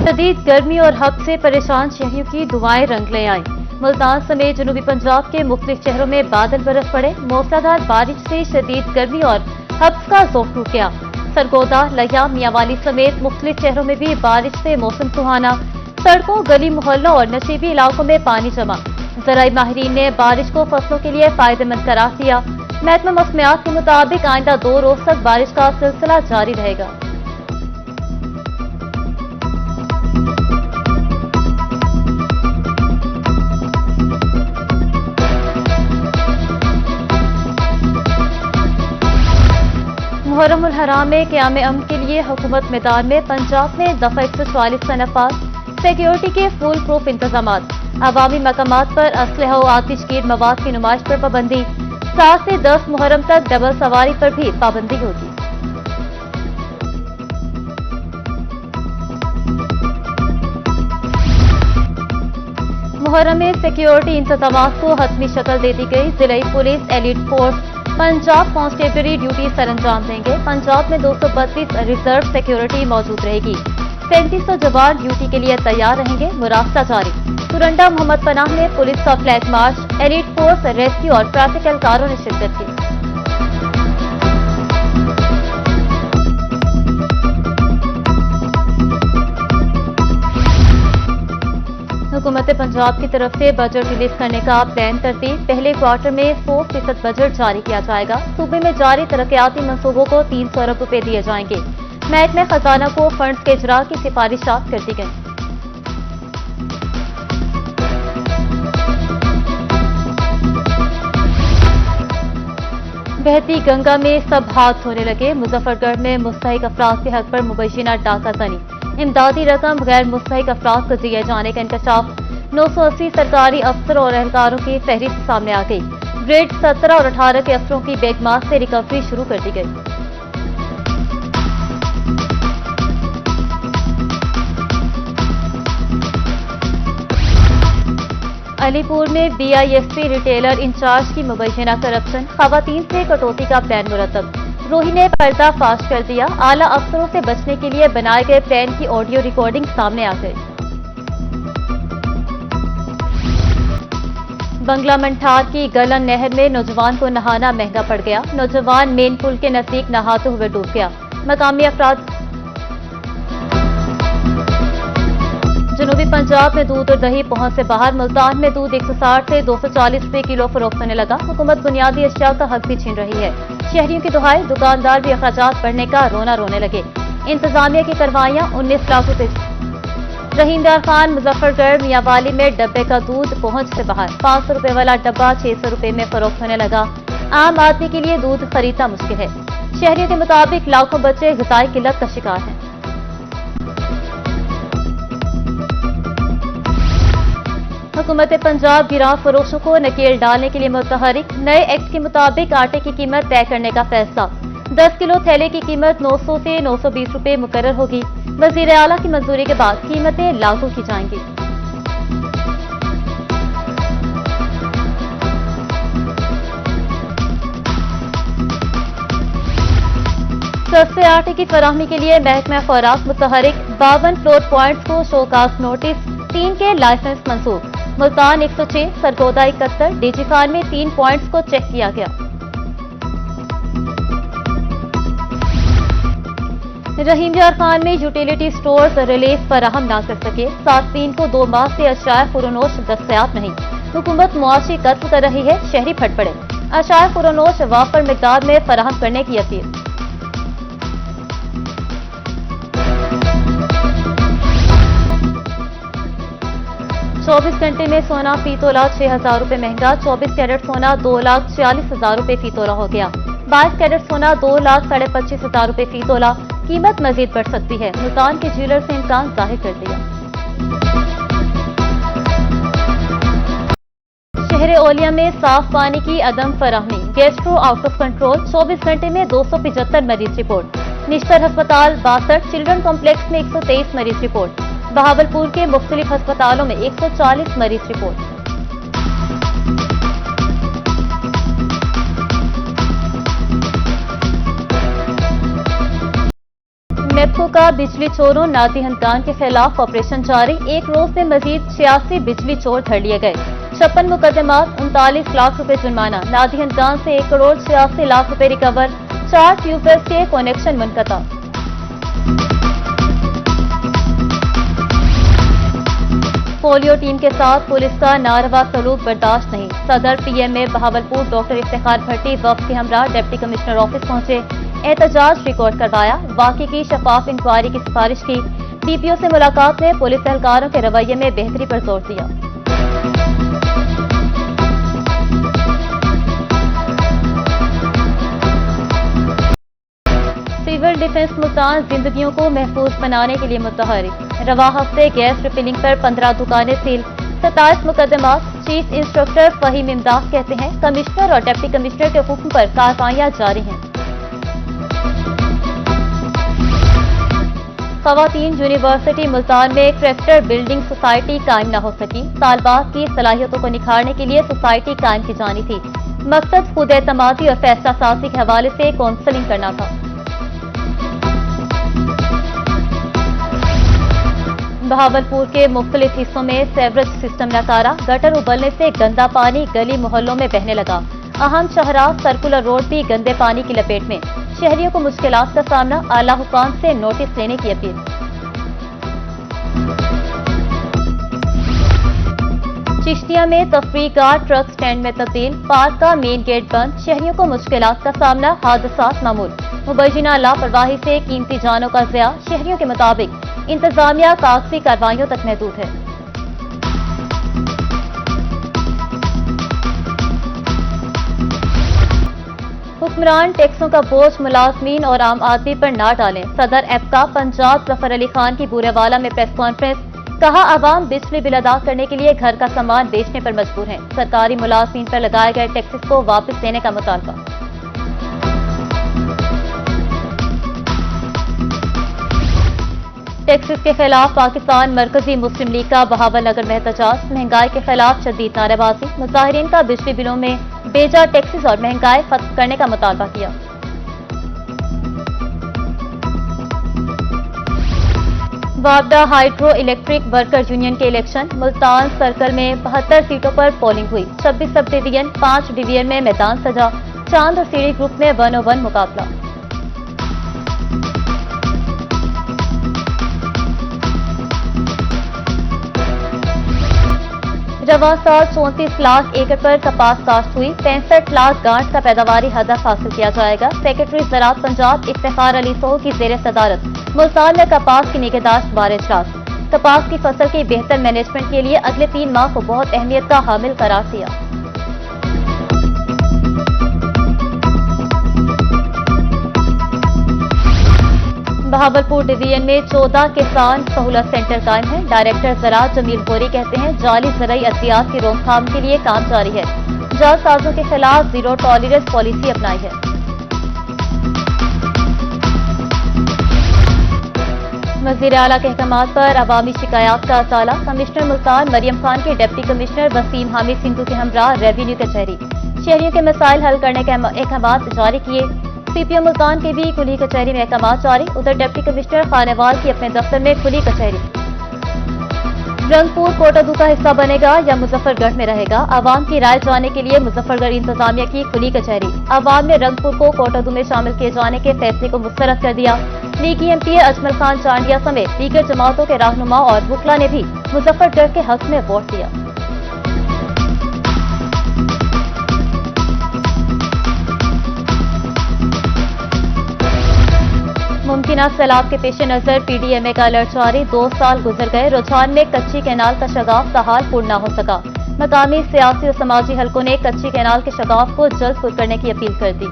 शदीद गर्मी और हब से परेशान शहरियों की दुआएं रंग ले आई। मुल्तान समेत जनूबी पंजाब के मुख्तलिफ शहरों में बादल बरस पड़े। मूसलाधार बारिश से शदीद गर्मी और हब्स का जोर टूट गया। सरगोदा, लहिया, मियांवाली समेत मुख्तलिफ शहरों में भी बारिश से मौसम सुहाना। सड़कों, गली मोहल्लों और नशीबी इलाकों में पानी जमा। ज़राई माहिरीन ने बारिश को फसलों के लिए फायदेमंद करार दिया। महकमा मौसमियात के मुताबिक आइंदा 2 रोज तक बारिश का सिलसिला जारी रहेगा। मुहर्रम उल हराम में क़याम अमन के लिए हुकूमत मैदान में। पंजाब में दफा 144 का नफाज। सिक्योरिटी के फुल प्रूफ इंतजाम। अवामी मकामात पर असलहा और आतिशगीर मवाद की नुमाइश पर पाबंदी। 7 से 10 मुहर्रम तक डबल सवारी पर भी पाबंदी होगी। मुहर्रम में सिक्योरिटी इंतजाम को हतमी शक्ल दे दी गई। जिला police elite force Punjab constabulary duty सरअंजाम देंगे। पंजाब में 232 रिजर्व सिक्योरिटी मौजूद रहेगी। 3700 जवान ड्यूटी के लिए तैयार रहेंगे। मुरास्ता जारी। कुरंडा मोहम्मद पनाह में पुलिस का flag march. Elite force, rescue और ट्रैफिक एहलकारों ने शिरकत की। हुकूमत पंजाब की तरफ से बजट रिलीज करने का प्लान तरतीब। पहले क्वार्टर में 100% बजट जारी किया जाएगा। सूबे में जारी तरक्याती मंसूबों को 300 अरब रुपए दिए जाएंगे। महकमे खजाना को फंड्स के इजरा की सिफारिशात कर दी गई। बहती गंगा में सब हाथ धोने लगे। मुजफ्फरगढ़ में मुस्तहिक अफराद के हक पर मुबैना डाका जनी। इमदादी रकम गैर मुस्तहिक अफराद को दिए जाने का इंकशाफ। 980 सरकारी अफसर और एहलकारों की फहरिस्त सामने आ गई। ग्रेड 17 और 18 के अफसरों की बैगमास से रिकवरी शुरू कर दी गई। अलीपुर में BISP रिटेलर इंचार्ज की मुबैना करप्शन। खवातीन से कटौती का प्लान मुरतब। रोही ने पर्दाफाश कर दिया। आला अफसरों से बचने के लिए बनाए गए प्लान की ऑडियो रिकॉर्डिंग सामने आ गई। बंगला मंठार की गलन नहर में नौजवान को नहाना महंगा पड़ गया। नौजवान मेन पुल के नजदीक नहाते हुए डूब गया। मकामी अफराद। जनूबी पंजाब में दूध और दही पहुंच से बाहर। मुल्तान में दूध 160 से 240 रुपए किलो फरोख्त होने लगा। हुकूमत बुनियादी अशिया का हक भी छीन रही है। शहरियों की दुहाई। दुकानदार भी अखराजात बढ़ने का रोना रोने लगे। इंतजामिया की कार्रवाइयां। 19 लाख रुपए। रहीमदार खान मुजफ्फरगढ़ मियांवाली में डब्बे का दूध पहुंच से बाहर। 500 रुपए वाला डब्बा 600 रुपए में फरोख्त होने लगा। आम आदमी के लिए दूध खरीदना मुश्किल है। शहरियों के मुताबिक लाखों बच्चे ग़िज़ाई किल्लत का शिकार हैं। हुकूमत पंजाब गिरां फरोशों को नकेल डालने के लिए मुतहरिक। नए एक्ट के मुताबिक आटे की कीमत तय करने का फैसला। 10 किलो थैले की कीमत 900 से 920 रुपए मुकर्रर होगी। वज़ीर आला की मंजूरी के बाद कीमतें लागू की जाएंगी। सस्ते आटे की फराहमी के लिए महकमा खुराक मुतहरिक। 52 फ्लोर पॉइंट्स को शोकास नोटिस। 3 के लाइसेंस मंसूब। मुल्तान 106, सरगोदा 71, डीजी खान में 3 पॉइंट्स को चेक किया गया। रहीमयार खान में यूटिलिटी स्टोर्स रिलीफ फराहम न कर सके। सार्फिन को 2 माह से अशायर फुरनोश दस्तयाब नहीं। हुकूमत मुआशी कत्ल कर रही है। शहरी फट पड़े। अशायर फुरनोश वाफर मिकदार में फराहम करने की अपील। चौबीस घंटे में सोना फी तोला 6,000 रुपए महंगा। 24 कैरेट सोना 2,46,000 रुपए फी तोला हो गया। 22 कैरेट सोना 2,25,000 रुपए फी तोला। कीमत मजीद बढ़ सकती है। मुल्तान के ज्वेलर से इम्कान जाहिर कर दिया। शहर ओलिया में साफ पानी की अदम फराहमी। Gastro out of control. 24 घंटे में 275 मरीज रिपोर्ट। निश्तर अस्पताल 62। चिल्ड्रन कॉम्प्लेक्स में 123 मरीज रिपोर्ट। बहावलपुर के मुख्तलिफ अस्पतालों में 140 मरीज रिपोर्ट। नेपको का बिजली चोरों नादिहंतान के खिलाफ ऑपरेशन जारी। एक रोज में मजीद 86 बिजली चोर धर लिए गए। 56 मुकदमात, 39 लाख रुपए जुर्माना। नादिहंतान से 1 करोड़ 86 लाख रुपए रिकवर। 4 ट्यूबवेल्स के कनेक्शन मुनक़ता। पोलियो टीम के साथ पुलिस का नारवा सलूक बर्दाश्त नहीं। सदर पीएम में बहावलपुर डॉक्टर इफ्तिखार भट्टी वफ्द के हमरा डिप्टी कमिश्नर ऑफिस पहुंचे। एहतजाज रिकॉर्ड करवाया। वाकई की शफाफ इंक्वायरी की सिफारिश की। डीपीओ से मुलाकात में पुलिस एहलकारों के रवैये में बेहतरी पर जोर दिया। सिविल डिफेंस मुल्तान जिंदगियों को महफूज बनाने के लिए मुतहरिक। रवा हफ्ते गैस रिफिलिंग पर 15 दुकानें सील। 27 मुकदमात। चीफ इंस्ट्रक्टर फहीम इमदाद कहते हैं कमिश्नर और डिप्टी कमिश्नर के हुक्म पर कार्रवाइयां जारी हैं। खवातीन यूनिवर्सिटी मुल्तान में क्रेफ्टर बिल्डिंग सोसाइटी कायम न हो सकी। तालबात की सलाहियतों को निखारने के लिए सोसाइटी कायम की जानी थी। मकसद खुद एतमादी और फैसला साजी के हवाले से काउंसलिंग करना था। बहावलपुर के मुख्तलिफ हिस्सों में सेवरेज सिस्टम नकारा। गटर उबलने से गंदा पानी गली मोहल्लों में बहने लगा। अहम शाहराह सर्कुलर रोड भी गंदे पानी की लपेट में। शहरियों को मुश्किलात का सामना। आला हुकाम से नोटिस लेने की अपील। चिश्तिया में तफरीहगाह ट्रक स्टैंड में तब्दील। पार्क का मेन गेट बंद। शहरियों को मुश्किलात का सामना। हादसात मामूल। मुबैना लापरवाही से कीमती जानों का ज़िया। शहरियों के मुताबिक इंतजामिया कागजी कार्रवाइयों तक महदूद है। हुक्मरान टैक्सों का बोझ मुलाजमीन और आम आदमी पर ना डालें। सदर एप्का पंजाब जफर अली खान की बूरेवाला में प्रेस कॉन्फ्रेंस। कहा अवाम बिजली बिल अदा करने के लिए घर का सामान बेचने पर मजबूर हैं। सरकारी मुलाजमीन पर लगाए गए टैक्सेस को वापस लेने का मुतालबा। टैक्सेस के खिलाफ पाकिस्तान मरकजी मुस्लिम लीग का बहावलनगर में एहतजाज। महंगाई के खिलाफ शदीद नारेबाजी। मुजाहिरीन का बिजली बिलों में बेजा टैक्सेस और महंगाई खत्म करने का मुतालबा किया। वापडा हाइड्रो इलेक्ट्रिक वर्कर यूनियन के इलेक्शन। मुल्तान सर्कल में 72 सीटों पर पोलिंग हुई। 26 सब डिवीजन, 5 डिवीजन में मैदान सजा। चांद और सीढ़ी ग्रुप में 1-on-1 मुकाबला। रवा साल 34 लाख एकड़ पर कपास काश्त हुई। 65 लाख गांठ का पैदावारी हदफ हासिल किया जाएगा। सेक्रेटरी ज़राअत पंजाब इफ्तिखार अली सोह की ज़ेर सदारत मुल्तान में कपास की निगहदाश्त बार इजलास। कपास की फसल की बेहतर मैनेजमेंट के लिए अगले 3 माह को बहुत अहमियत का हामिल करार दिया। बहावलपुर डिवीजन में 14 किसान सहूलत सेंटर कायम है। डायरेक्टर ज़राअत जमील गोरी कहते हैं जाली ज़राई अद्वियात की रोकथाम के लिए काम जारी है। जालसाजों के खिलाफ जीरो टॉलरेंस पॉलिसी अपनाई है। वज़ीर आला के अहकामात पर अवामी शिकायत का असाला। कमिश्नर मुल्तान मरियम खान के डिप्टी कमिश्नर वसीम हामिद सिंधु के हमरा रेवेन्यू कचहरी। शहरियों के मसाइल हल करने के अहकामात जारी किए। सीपीओ मुल्तान की भी खुली कचहरी में अहकामात जारी। उधर डिप्टी कमिश्नर खानेवाल की अपने दफ्तर में खुली कचहरी। रंगपुर कोटादू का हिस्सा बनेगा या मुजफ्फरगढ़ में रहेगा, आवाम की राय जानने के लिए मुजफ्फरगढ़ इंतजामिया की खुली कचहरी। आवाम ने रंगपुर को कोटादू में शामिल किए जाने के फैसले को मुस्तरद कर दिया। लीगी एमपी अजमल खान चांडिया समेत दीगर जमातों के रहनुमा और वुकला ने भी मुजफ्फरगढ़ के हक में वोट दिया। मुमकिन सैलाब के पेश नजर पीडीएमए का अलर्ट जारी। 2 साल गुजर गए, रुझान में कच्ची कैनाल का शगाफ ताहाल पूर्ण न हो सका। मकामी सियासी और समाजी हलकों ने कच्ची कैनाल के शगाफ को जल्द पुर करने की अपील कर दी।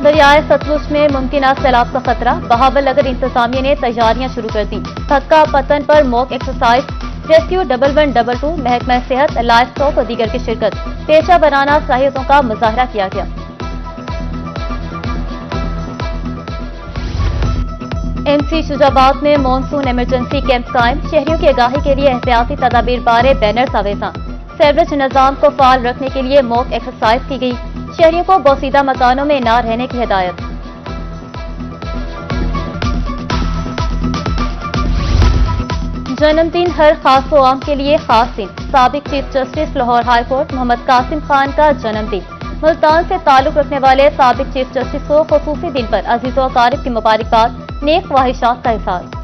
दरियाए सतलुज में मुमकिन सैलाब का खतरा। बहावलनगर इंतजामिया ने तैयारियां शुरू कर दी। धक्का पतन पर मॉक एक्सरसाइज, रेस्क्यू 1112, महकमा सेहत, लाइफ स्टॉक और दीगर की शिरकत। पेशा बनाना सलाहियतों का मुजाहरा किया गया। एमसी शुजाबाद में मॉनसून इमरजेंसी कैंप कायम। शहरियों की आगाही के लिए एहतियाती तदाबीर बारे बैनर्स आवेजा। सेवरेज निजाम को फाल रखने के लिए मॉक एक्सरसाइज की गई। शहरियों को बोसीदा मकानों में न रहने की हिदायत। जन्मदिन हर खास व आम के लिए खास दिन। साबिक chief justice Lahore high court Mohammad Qasim Khan का जन्मदिन। मुल्तान से ताल्लुक रखने वाले साबिक चीफ जस्टिस को खुसूसी दिन पर अजीज़ व अकारिब की मुबारकबाद, नेक ख्वाहिशात का इज़हार।